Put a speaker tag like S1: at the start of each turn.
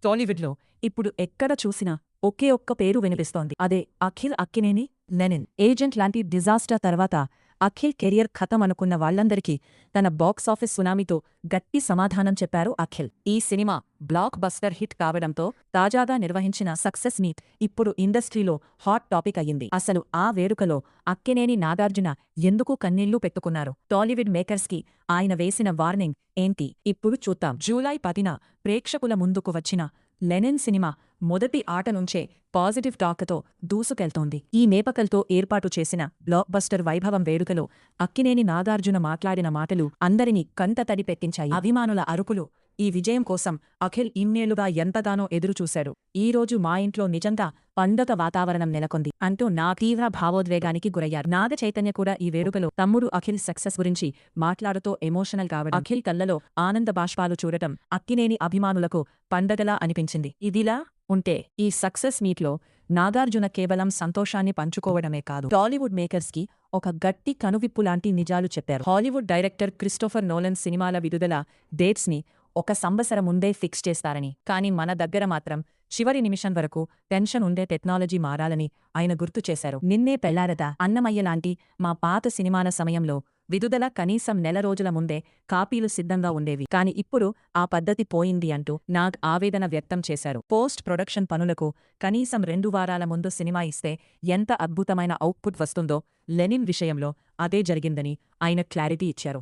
S1: టాలీవుడ్లో ఇప్పుడు ఎక్కడ చూసినా ఒకే ఒక్క పేరు వినిపిస్తోంది. అదే అఖిల్ అక్కినేని లెనిన్. ఏజెంట్ లాంటి డిజాస్టర్ తర్వాత అఖిల్ కెరియర్ ఖతం అనుకున్న వాళ్లందరికీ తన బాక్సాఫీస్ సునామీతో గట్టి సమాధానం చెప్పారు అఖిల్. ఈ సినిమా బ్లాక్ బస్టర్ హిట్ కావడంతో తాజాగా నిర్వహించిన సక్సెస్ మీట్ ఇప్పుడు ఇండస్ట్రీలో హాట్ టాపిక్ అయ్యింది. అసలు ఆ వేడుకలో అక్కినేని నాగార్జున ఎందుకు కన్నీళ్లు పెట్టుకున్నారు? టాలీవుడ్ మేకర్స్కి ఆయన వేసిన వార్నింగ్ ఏంటి? ఇప్పుడు చూద్దాం. జూలై 10న ప్రేక్షకుల ముందుకు వచ్చిన లెనిన్ సినిమా మొదటి ఆట నుంచే పాజిటివ్ టాక్తో దూసుకెళ్తోంది. ఈ నేపథ్యంతో ఏర్పాటు చేసిన బ్లాక్ బస్టర్ వైభవం వేడుకలో అక్కినేని నాగార్జున మాట్లాడిన మాటలు అందరినీ కంటతడి పెట్టించాయి. అభిమానుల అరుపులు. ఈ విజయం కోసం అఖిల్ ఇన్నేళ్లుగా ఎంతగానో ఎదురుచూశాడు. ఈరోజు మా ఇంట్లో నిజంగా పండగ వాతావరణం నెలకొంది అంటూ నా తీవ్ర భావోద్వేగానికి గురయ్యారు. నాగ చైతన్య కూడా ఈ వేడుకలో తమ్ముడు అఖిల్ సక్సెస్ గురించి మాట్లాడుతూ ఎమోషనల్ కావడం, అఖిల్ కళ్లలో ఆనంద బాష్పాలు చూడటం అక్కినేని అభిమానులకు పండగలా అనిపించింది. ఇదిలా ఉంటే ఈ సక్సెస్ మీట్లో నాగార్జున కేవలం సంతోషాన్ని పంచుకోవడమే కాదు, టాలీవుడ్ మేకర్స్కి ఒక గట్టి కనువిప్పులాంటి నిజాలు చెప్పారు. హాలీవుడ్ డైరెక్టర్ క్రిస్టోఫర్ నోలన్ సినిమాల విడుదల డేట్స్ని ఒక సంవత్సరం ముందే ఫిక్స్ చేస్తారని, కానీ మన దగ్గర మాత్రం చివరి నిమిషం వరకు టెన్షన్ ఉండే టెక్నాలజీ మారాలని ఆయన గుర్తు చేశారు. నిన్నే పెళ్లారదా, అన్నమయ్య లాంటి మా పాత సినిమాల సమయంలో విడుదల కనీసం నెల రోజుల ముందే కాపీలు సిద్ధంగా ఉండేవి. కాని ఇప్పుడు ఆ పద్ధతి పోయింది అంటూ నాగ్ ఆవేదన వ్యక్తం చేశారు. పోస్ట్ ప్రొడక్షన్ పనులకు కనీసం 2 వారాల ముందు సినిమా ఇస్తే ఎంత అద్భుతమైన అవుట్పుట్ వస్తుందో లెనిన్ విషయంలో అదే జరిగిందని ఆయన క్లారిటీ ఇచ్చారు.